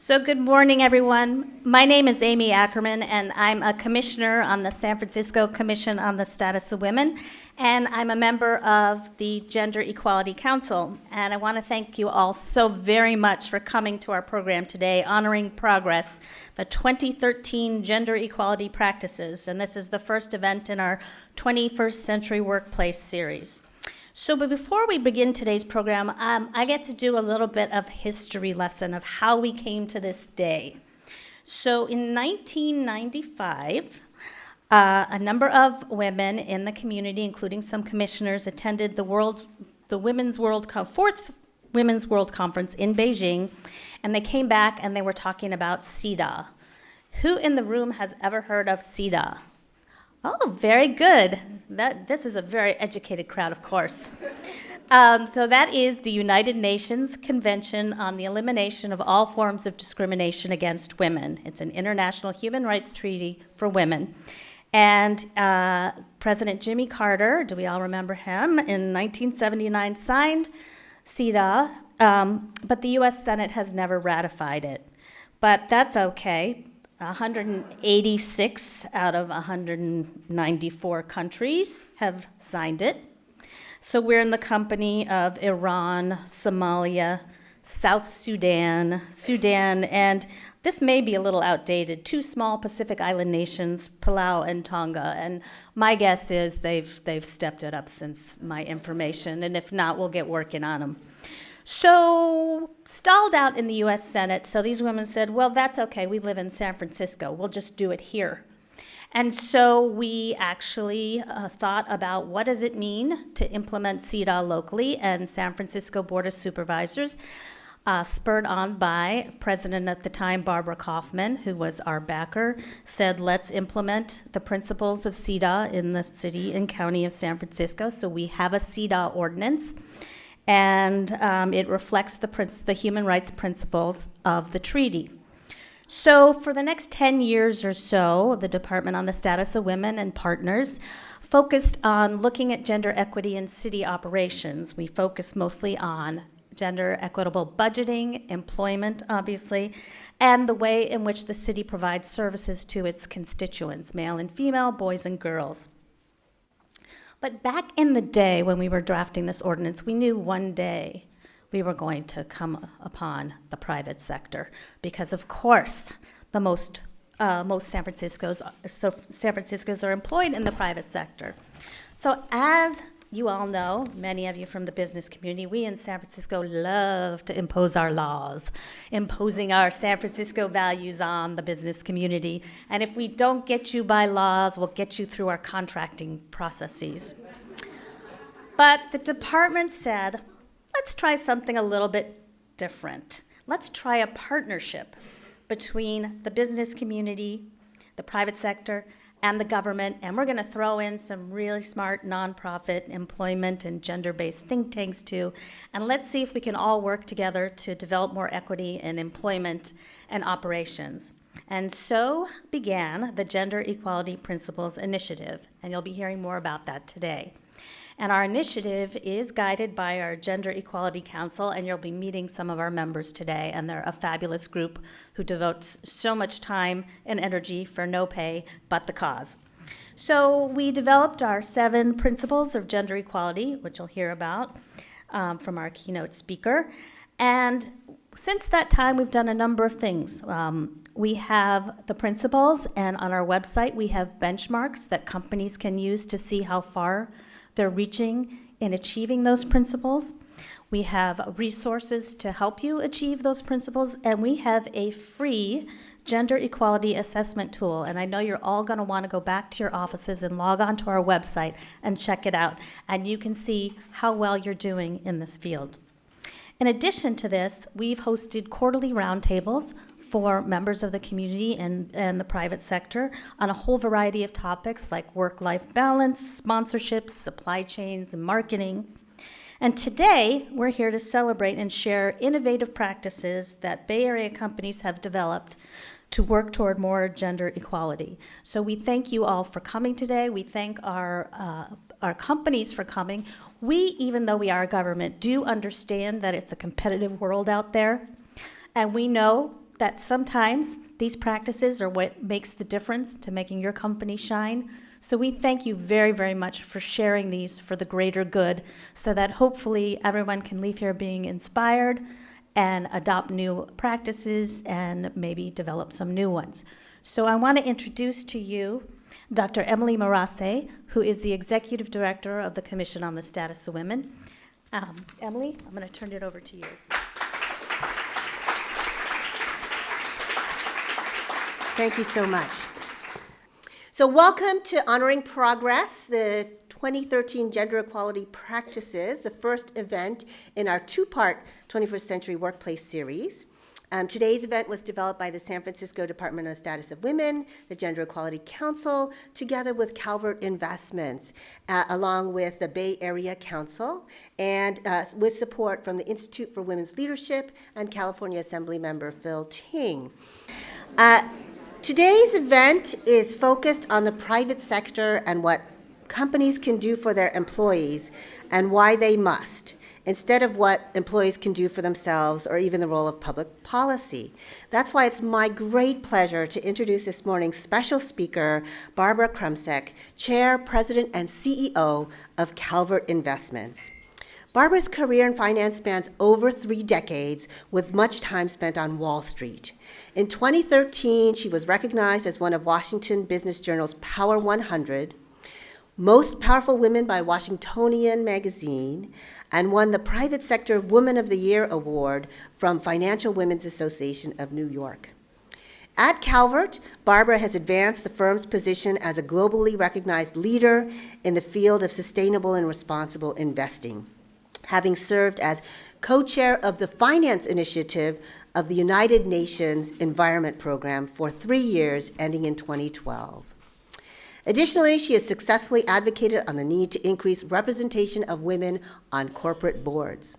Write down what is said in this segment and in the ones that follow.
So good morning, everyone. My name is Amy Ackerman, and I'm a commissioner on the San Francisco Commission on the Status of Women, and I'm a member of the Gender Equality Council. And I want to thank you all so very much for coming to our program today, Honoring Progress, the 2013 Gender Equality Practices. And this is the first event in our 21st Century Workplace series. But before we begin today's program, I get to do a little bit of history lesson of how we came to this day. So in 1995, a number of women in the community, including some commissioners, attended the fourth Women's World Conference in Beijing, and they came back and they were talking about CEDAW. Who in the room has ever heard of CEDAW? Oh, very good. This is a very educated crowd, of course. So that is the United Nations Convention on the Elimination of All Forms of Discrimination Against Women. It's an international human rights treaty for women. And President Jimmy Carter, do we all remember him, in 1979 signed CEDAW, but the U.S. Senate has never ratified it. But that's okay. 186 out of 194 countries have signed it. So we're in the company of Iran, Somalia, South Sudan, and this may be a little outdated, 2 small Pacific Island nations, Palau and Tonga. And my guess is they've stepped it up since my information, and if not, we'll get working on them. So stalled out in the U.S. Senate, so these women said, well, that's okay, we live in San Francisco, we'll just do it here. And so we actually thought about what does it mean to implement CEDAW locally, and San Francisco Board of Supervisors, spurred on by President at the time, Barbara Kaufman, who was our backer, said let's implement the principles of CEDAW in the city and county of San Francisco. So we have a CEDAW ordinance. And it reflects the human rights principles of the treaty. So for the next 10 years or so, the Department on the Status of Women and partners focused on looking at gender equity in city operations. We focused mostly on gender equitable budgeting, employment, obviously, and the way in which the city provides services to its constituents, male and female, boys and girls. But back in the day when we were drafting this ordinance, we knew one day we were going to come upon the private sector because, of course, the most San Franciscans are employed in the private sector. So as you all know, many of you from the business community, we in San Francisco love to impose our laws, imposing our San Francisco values on the business community. And if we don't get you by laws, we'll get you through our contracting processes. But the department said, let's try something a little bit different. Let's try a partnership between the business community, the private sector, and the government, and we're going to throw in some really smart nonprofit employment and gender-based think tanks too, and let's see if we can all work together to develop more equity in employment and operations. And so began the Gender Equality Principles Initiative, and you'll be hearing more about that today. And our initiative is guided by our Gender Equality Council, and you'll be meeting some of our members today, and they're a fabulous group who devotes so much time and energy for no pay but the cause. So we developed our 7 principles of gender equality, which you'll hear about from our keynote speaker. And since that time, we've done a number of things. We have the principles, and on our website, we have benchmarks that companies can use to see how far they're reaching in achieving those principles. We have resources to help you achieve those principles, and we have a free gender equality assessment tool. And I know you're all going to want to go back to your offices and log on to our website and check it out, and you can see how well you're doing in this field. In addition to this, we've hosted quarterly roundtables for members of the community and the private sector on a whole variety of topics like work-life balance, sponsorships, supply chains, and marketing. And today, we're here to celebrate and share innovative practices that Bay Area companies have developed to work toward more gender equality. So we thank you all for coming today. We thank our companies for coming. We, even though we are a government, do understand that it's a competitive world out there. And we know that sometimes these practices are what makes the difference to making your company shine. So we thank you very, very much for sharing these for the greater good so that hopefully everyone can leave here being inspired and adopt new practices and maybe develop some new ones. So I want to introduce to you Dr. Emily Murase, who is the Executive Director of the Commission on the Status of Women. Emily, I'm going to turn it over to you. Thank you so much. So welcome to Honoring Progress, the 2013 Gender Equality Practices, the first event in our two-part 21st Century Workplace series. Today's event was developed by the San Francisco Department of the Status of Women, the Gender Equality Council, together with Calvert Investments, along with the Bay Area Council, and with support from the Institute for Women's Leadership and California Assembly member Phil Ting. Today's event is focused on the private sector and what companies can do for their employees and why they must, instead of what employees can do for themselves or even the role of public policy. That's why it's my great pleasure to introduce this morning's special speaker, Barbara Krumsiek, Chair, President, and CEO of Calvert Investments. Barbara's career in finance spans over 3 decades, with much time spent on Wall Street. In 2013, she was recognized as one of Washington Business Journal's Power 100, Most Powerful Women by Washingtonian Magazine, and won the Private Sector Woman of the Year Award from Financial Women's Association of New York. At Calvert, Barbara has advanced the firm's position as a globally recognized leader in the field of sustainable and responsible investing, having served as co-chair of the Finance Initiative of the United Nations Environment Program for 3 years, ending in 2012. Additionally, she has successfully advocated on the need to increase representation of women on corporate boards.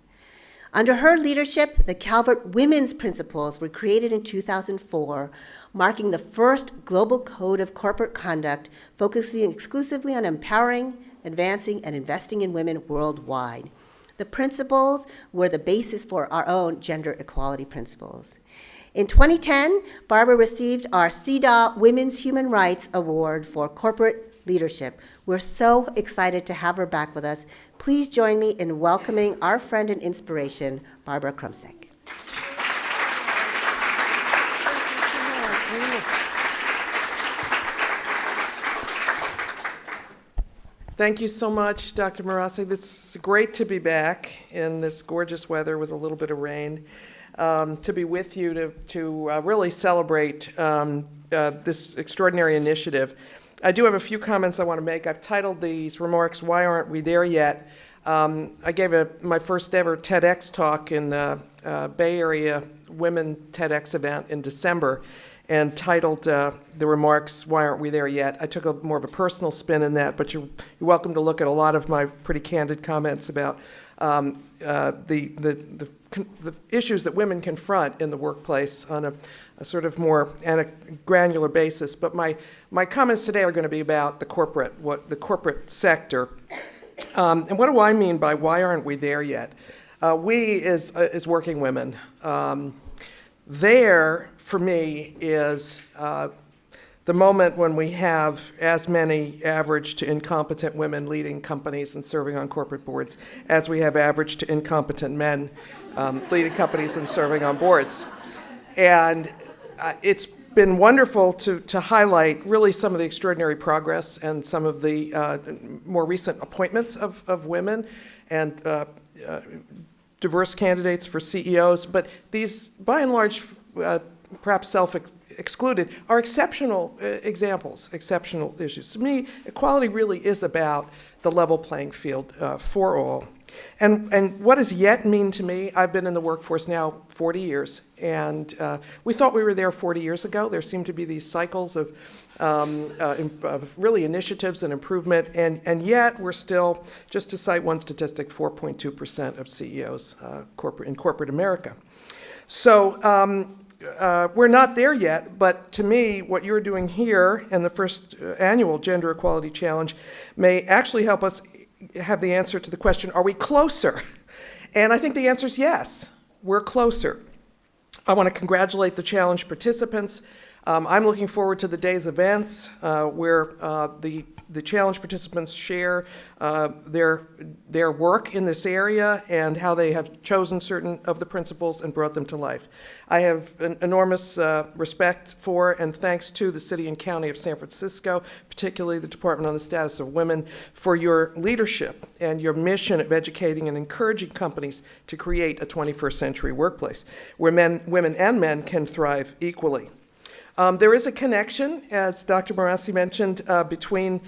Under her leadership, the Calvert Women's Principles were created in 2004, marking the first global code of corporate conduct focusing exclusively on empowering, advancing, and investing in women worldwide. The principles were the basis for our own gender equality principles. In 2010, Barbara received our CEDAW Women's Human Rights Award for Corporate Leadership. We're so excited to have her back with us. Please join me in welcoming our friend and inspiration, Barbara Krumsiek. Thank you so much, Dr. Murase. It's great to be back in this gorgeous weather with a little bit of rain. To be with you to really celebrate this extraordinary initiative. I do have a few comments I want to make. I've titled these remarks, "Why Aren't We There Yet?" I gave my first ever TEDx talk in the Bay Area Women TEDx event in December, and titled the remarks, "Why Aren't We There Yet?" I took more of a personal spin in that, but you're welcome to look at a lot of my pretty candid comments about the issues that women confront in the workplace on a sort of more granular basis. But my comments today are going to be about the corporate sector. And what do I mean by why aren't we there yet? We as working women. There, for me, is the moment when we have as many average to incompetent women leading companies and serving on corporate boards as we have average to incompetent men leading companies and serving on boards. And it's been wonderful to highlight really some of the extraordinary progress and some of the more recent appointments of women and diverse candidates for CEOs. But these, by and large, perhaps self-excluded, are exceptional examples, exceptional issues. To me, equality really is about the level playing field for all. And what does yet mean to me? I've been in the workforce now 40 years, and we thought we were there 40 years ago. There seem to be these cycles of really initiatives and improvement, and yet we're still, just to cite one statistic, 4.2% of CEOs in corporate America. So we're not there yet, but to me, what you're doing here in the first annual Gender Equality Challenge may actually help us have the answer to the question, are we closer? And I think the answer is yes, we're closer. I want to congratulate the challenge participants. I'm looking forward to the day's events where the challenge participants share their work in this area and how they have chosen certain of the principles and brought them to life. I have an enormous respect for and thanks to the City and County of San Francisco, particularly the Department on the Status of Women, for your leadership and your mission of educating and encouraging companies to create a 21st century workplace where women and men can thrive equally. There is a connection, as Dr. Murase mentioned, between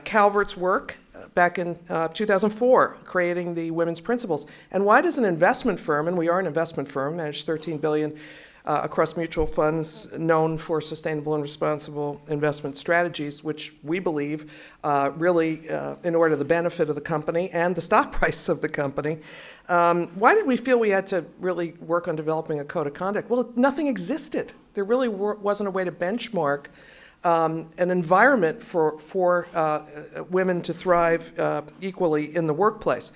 Calvert's work back in 2004, creating the women's principles. And why does an investment firm, and we are an investment firm, manage $13 billion across mutual funds known for sustainable and responsible investment strategies, which we believe really, in order to the benefit of the company and the stock price of the company, why did we feel we had to really work on developing a code of conduct? Well, nothing existed. There really wasn't a way to benchmark an environment for women to thrive equally in the workplace.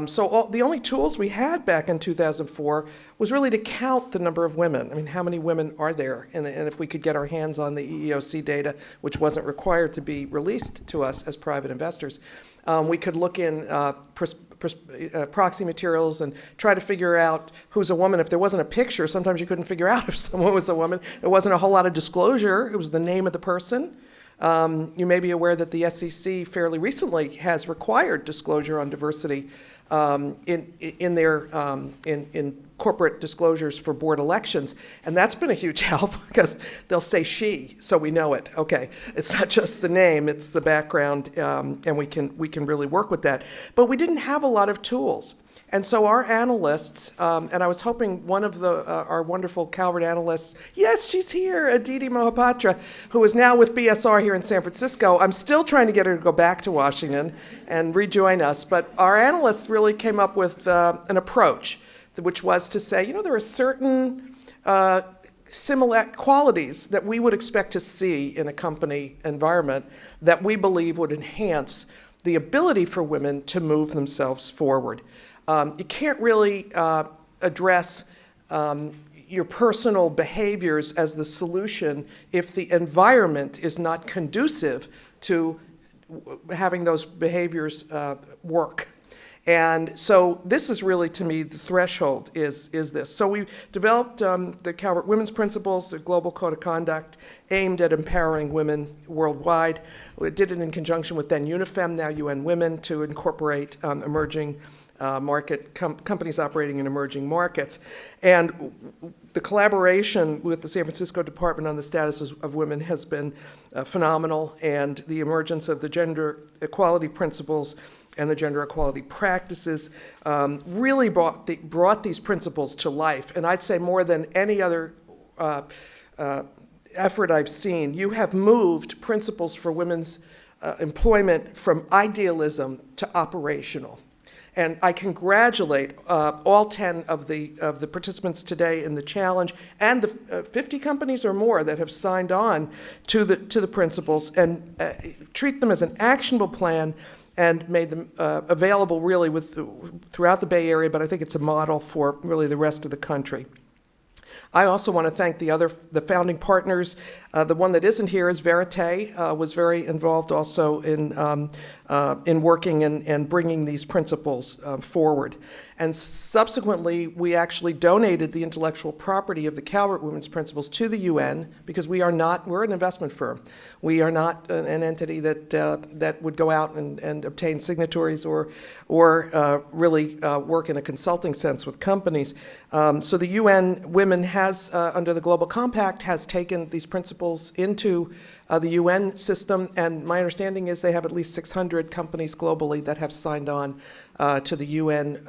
So the only tools we had back in 2004 was really to count the number of women. I mean, how many women are there? And if we could get our hands on the EEOC data, which wasn't required to be released to us as private investors, we could look in proxy materials and try to figure out who's a woman. If there wasn't a picture, sometimes you couldn't figure out if someone was a woman. There wasn't a whole lot of disclosure. It was the name of the person. You may be aware that the SEC fairly recently has required disclosure on diversity in corporate disclosures for board elections, and that's been a huge help because they'll say she, so we know it. Okay, it's not just the name; it's the background, and we can really work with that. But we didn't have a lot of tools. And so our analysts, and I was hoping one of our wonderful Calvert analysts, yes, she's here, Aditi Mohapatra, who is now with BSR here in San Francisco. I'm still trying to get her to go back to Washington and rejoin us. But our analysts really came up with an approach, which was to say, there are certain similar qualities that we would expect to see in a company environment that we believe would enhance the ability for women to move themselves forward. You can't really address your personal behaviors as the solution if the environment is not conducive to having those behaviors work. And so this is really, to me, the threshold is this. So we developed the Calvert Women's Principles, the Global Code of Conduct, aimed at empowering women worldwide. We did it in conjunction with then UNIFEM, now UN Women, to incorporate emerging companies operating in emerging markets. And the collaboration with the San Francisco Department on the Status of Women has been phenomenal, and the emergence of the gender equality principles and the gender equality practices really brought these principles to life. And I'd say more than any other effort I've seen, you have moved principles for women's employment from idealism to operational. And I congratulate all 10 of the participants today in the challenge and the 50 companies or more that have signed on to the principles and treat them as an actionable plan and made them available really throughout the Bay Area, but I think it's a model for really the rest of the country. I also want to thank the founding partners. The one that isn't here is Verite, was very involved also in working and bringing these principles forward. And subsequently, we actually donated the intellectual property of the Calvert Women's Principles to the UN because we're an investment firm. We are not an entity that would go out and obtain signatories or really work in a consulting sense with companies. So the UN Women has, under the Global Compact, has taken these principles into the UN system, and my understanding is they have at least 600 companies globally that have signed on to the UN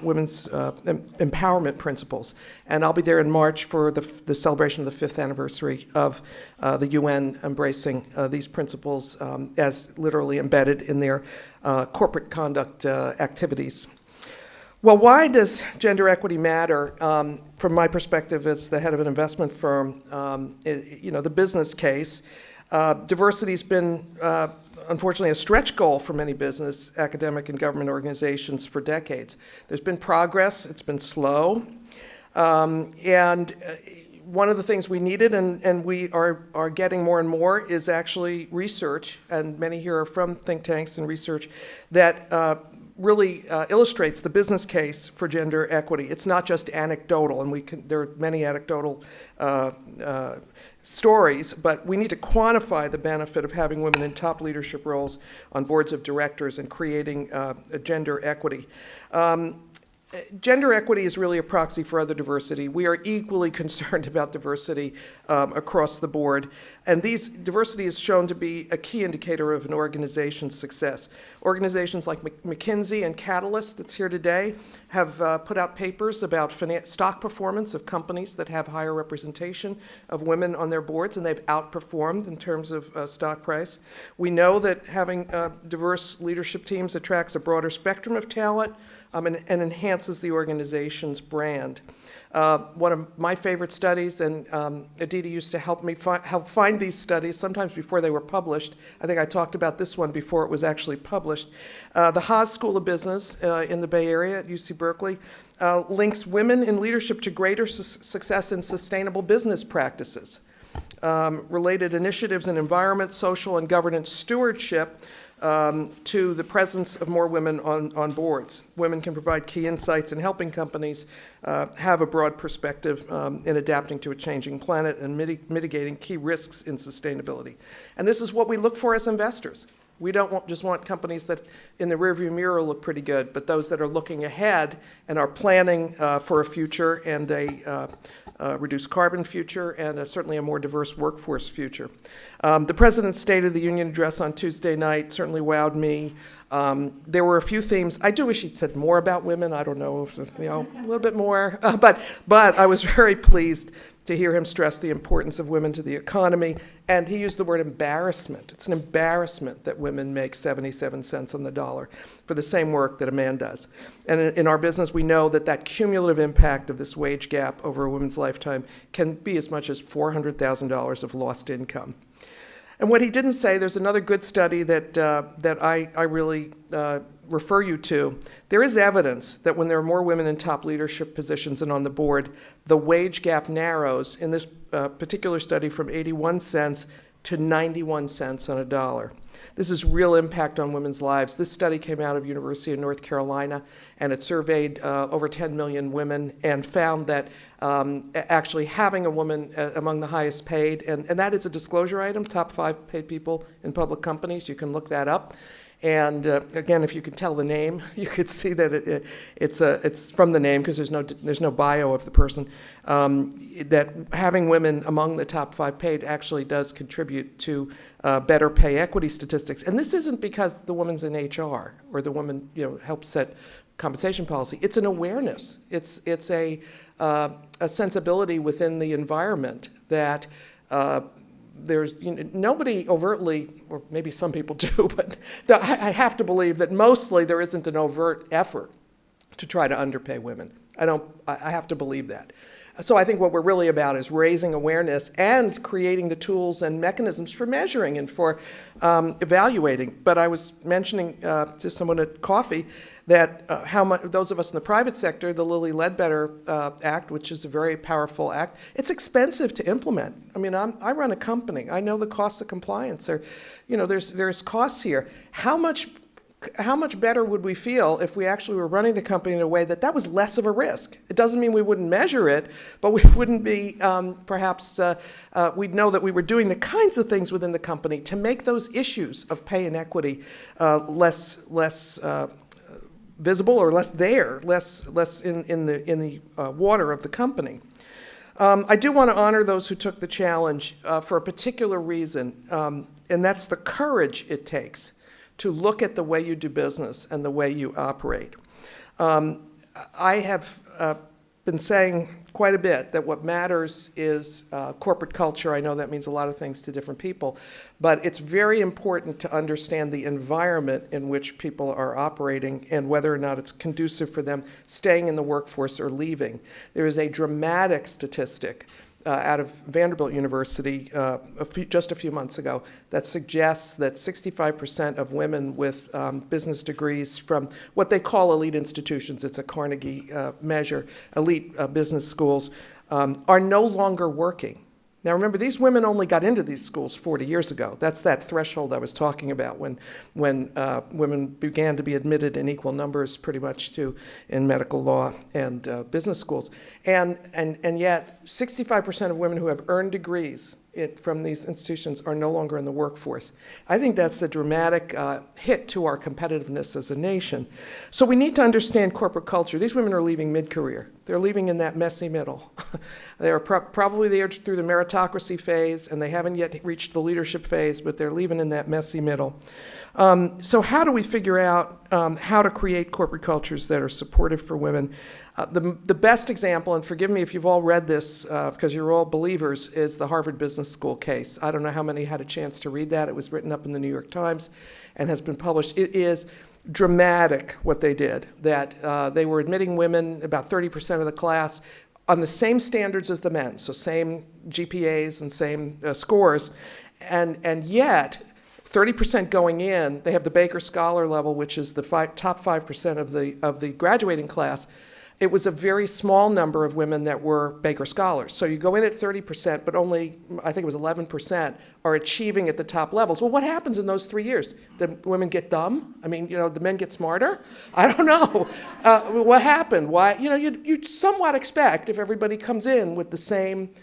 Women's Empowerment Principles. And I'll be there in March for the celebration of the 5th anniversary of the UN embracing these principles as literally embedded in their corporate conduct activities. Well, why does gender equity matter? From my perspective as the head of an investment firm, the business case, diversity's been unfortunately a stretch goal for many business, academic, and government organizations for decades. There's been progress. It's been slow. One of the things we needed, and we are getting more and more, is actually research, and many here are from think tanks and research, that really illustrates the business case for gender equity. It's not just anecdotal, and there are many anecdotal stories, but we need to quantify the benefit of having women in top leadership roles on boards of directors and creating a gender equity. Gender equity is really a proxy for other diversity. We are equally concerned about diversity across the board, and diversity is shown to be a key indicator of an organization's success. Organizations like McKinsey and Catalyst, that's here today, have put out papers about stock performance of companies that have higher representation of women on their boards, and they've outperformed in terms of stock price. We know that having diverse leadership teams attracts a broader spectrum of talent, and enhances the organization's brand. One of my favorite studies, and Aditi used to help find these studies, sometimes before they were published. I think I talked about this one before it was actually published. The Haas School of Business in the Bay Area at UC Berkeley links women in leadership to greater success in sustainable business practices. Related initiatives in environment, social, and governance stewardship to the presence of more women on boards. Women can provide key insights in helping companies have a broad perspective in adapting to a changing planet and mitigating key risks in sustainability. And this is what we look for as investors. We don't just want companies that in the rearview mirror look pretty good, but those that are looking ahead and are planning for a future and a reduced carbon future and certainly a more diverse workforce future. The President's State of the Union address on Tuesday night certainly wowed me. There were a few themes. I do wish he'd said more about women. I don't know, if, a little bit more. But I was very pleased to hear him stress the importance of women to the economy. And he used the word embarrassment. It's an embarrassment that women make 77 cents on the dollar for the same work that a man does. And in our business, we know that cumulative impact of this wage gap over a woman's lifetime can be as much as $400,000 of lost income. And what he didn't say, there's another good study that I really refer you to. There is evidence that when there are more women in top leadership positions and on the board, the wage gap narrows, in this particular study, from 81 cents to 91 cents on a dollar. This is real impact on women's lives. This study came out of University of North Carolina, and it surveyed over 10 million women and found that actually having a woman among the highest paid, and that is a disclosure item, top 5 paid people in public companies, you can look that up. And again, if you could tell the name, you could see that it's from the name, because there's no bio of the person, that having women among the top 5 paid actually does contribute to better pay equity statistics. And this isn't because the woman's in HR or the woman helps set compensation policy. It's an awareness. It's a sensibility within the environment that there's nobody overtly, or maybe some people do, but I have to believe that mostly there isn't an overt effort to try to underpay women. I have to believe that. So I think what we're really about is raising awareness and creating the tools and mechanisms for measuring and for evaluating. But I was mentioning to someone at coffee that how much those of us in the private sector, the Lilly Ledbetter Act, which is a very powerful act, it's expensive to implement. I mean, I run a company. I know the costs of compliance. There's costs here. How much better would we feel if we actually were running the company in a way that was less of a risk? It doesn't mean we wouldn't measure it, but we wouldn't be we'd know that we were doing the kinds of things within the company to make those issues of pay inequity less visible, or less in the water of the company. I do want to honor those who took the challenge for a particular reason, and that's the courage it takes to look at the way you do business and the way you operate. I have been saying quite a bit that what matters is corporate culture. I know that means a lot of things to different people, but it's very important to understand the environment in which people are operating and whether or not it's conducive for them staying in the workforce or leaving. There is a dramatic statistic out of Vanderbilt University just a few months ago that suggests that 65% of women with business degrees from what they call elite institutions, it's a Carnegie measure, elite business schools, are no longer working. Now remember, these women only got into these schools 40 years ago. That's that threshold I was talking about when women began to be admitted in equal numbers pretty much in medical law and business schools. And yet 65% of women who have earned degrees from these institutions are no longer in the workforce. I think that's a dramatic hit to our competitiveness as a nation. So we need to understand corporate culture. These women are leaving mid-career. They're leaving in that messy middle. They are probably there through the meritocracy phase, and they haven't yet reached the leadership phase, but they're leaving in that messy middle. So how do we figure out how to create corporate cultures that are supportive for women? The best example, and forgive me if you've all read this because you're all believers, is the Harvard Business School case. I don't know how many had a chance to read that. It was written up in the New York Times and has been published. It is dramatic what they did, that they were admitting women, about 30% of the class, on the same standards as the men, so same GPAs and same scores, and yet 30% going in, they have the Baker Scholar level, which is the top 5% of the graduating class. It was a very small number of women that were Baker Scholars. So you go in at 30%, but only, I think it was 11%, are achieving at the top levels. Well, what happens in those 3 years? The women get dumb? I mean, the men get smarter? I don't know. What happened? Why? You somewhat expect if everybody comes in with the same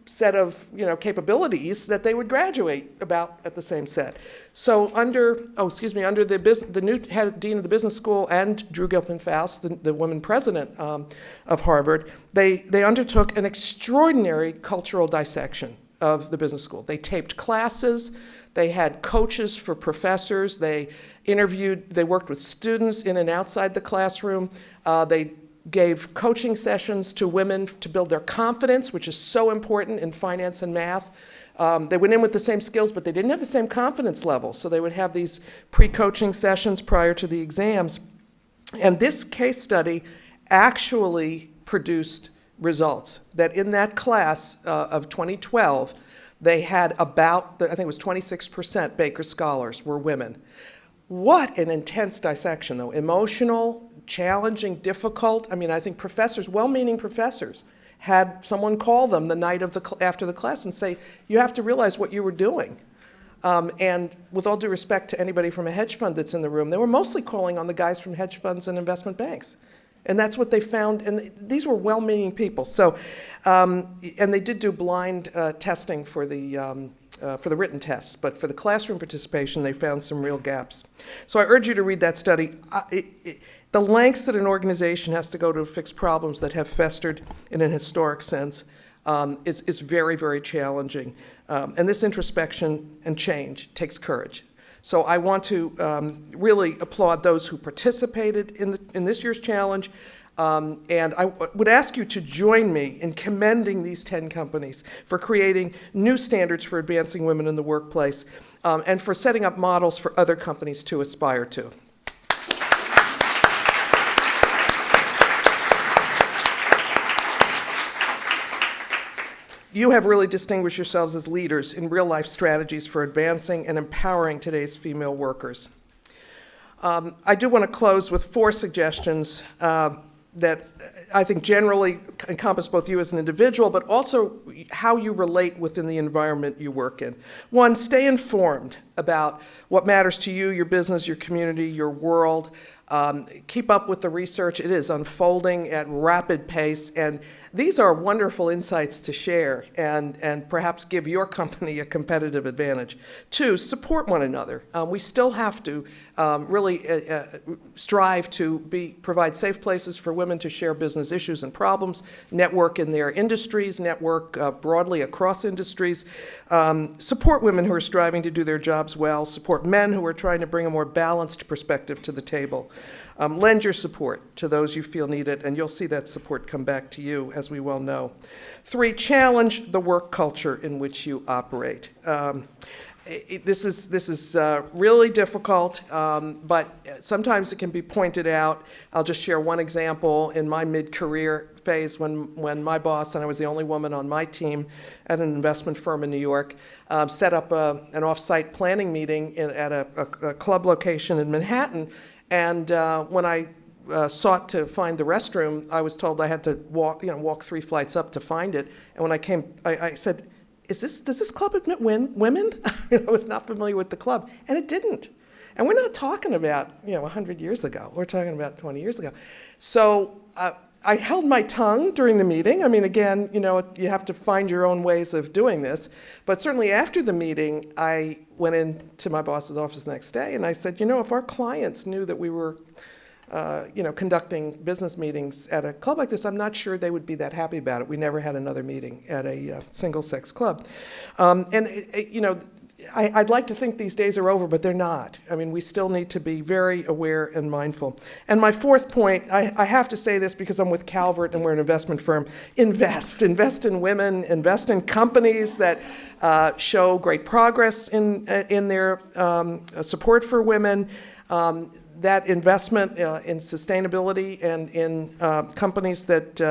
set of capabilities that they would graduate about at the same set. So under the new dean of the business school and Drew Gilpin-Faust, the woman president of Harvard, they undertook an extraordinary cultural dissection of the business school. They taped classes. They had coaches for professors. They worked with students in and outside the classroom. They gave coaching sessions to women to build their confidence, which is so important in finance and math. They went in with the same skills, but they didn't have the same confidence level. So they would have these pre-coaching sessions prior to the exams. And this case study actually produced results, that in that class of 2012, they had about, I think it was 26% Baker Scholars were women. What an intense dissection, though. Emotional, challenging, difficult. I mean, I think professors, well-meaning professors, had someone call them the night after the class and say, you have to realize what you were doing. And with all due respect to anybody from a hedge fund that's in the room, they were mostly calling on the guys from hedge funds and investment banks. And that's what they found. And these were well-meaning people. So, and they did do blind testing for the written tests, but for the classroom participation, they found some real gaps. So I urge you to read that study. The lengths that an organization has to go to fix problems that have festered in an historic sense is very, very challenging. And this introspection and change takes courage. So I want to really applaud those who participated in this year's challenge. And I would ask you to join me in commending these 10 companies for creating new standards for advancing women in the workplace and for setting up models for other companies to aspire to. You have really distinguished yourselves as leaders in real-life strategies for advancing and empowering today's female workers. I do want to close with 4 suggestions that I think generally encompass both you as an individual, but also how you relate within the environment you work in. 1, stay informed about what matters to you, your business, your community, your world. Keep up with the research. It is unfolding at rapid pace, and these are wonderful insights to share and perhaps give your company a competitive advantage. 2, support one another. We still have to really strive to provide safe places for women to share business issues and problems, network in their industries, network broadly across industries, support women who are striving to do their jobs well, support men who are trying to bring a more balanced perspective to the table. Lend your support to those you feel need it, and you'll see that support come back to you, as we well know. 3, challenge the work culture in which you operate. this is really difficult, but sometimes it can be pointed out. I'll just share one example. In my mid-career phase, when my boss, and I was the only woman on my team at an investment firm in New York, set up an off-site planning meeting at a club location in Manhattan, and when I sought to find the restroom, I was told I had to walk 3 flights up to find it. And when I came, I said, does this club admit women? I was not familiar with the club, and it didn't. And we're not talking about 100 years ago. We're talking about 20 years ago. So I held my tongue during the meeting. I mean, again, you have to find your own ways of doing this. But certainly after the meeting, I went into my boss's office the next day, and I said, if our clients knew that we were conducting business meetings at a club like this, I'm not sure they would be that happy about it. We never had another meeting at a single-sex club. I'd like to think these days are over, but they're not. I mean, we still need to be very aware and mindful. And my fourth point, I have to say this because I'm with Calvert and we're an investment firm, invest in women, invest in companies that show great progress in their support for women. That investment in sustainability and in companies that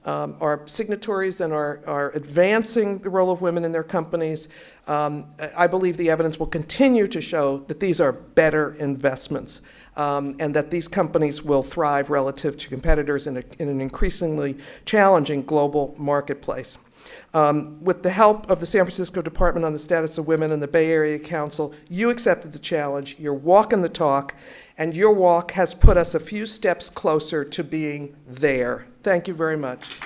are signatories and are advancing the role of women in their companies, I believe the evidence will continue to show that these are better investments and that these companies will thrive relative to competitors in an increasingly challenging global marketplace. With the help of the San Francisco Department on the Status of Women and the Bay Area Council, you accepted the challenge, you're walking the talk, and your walk has put us a few steps closer to being there. Thank you very much.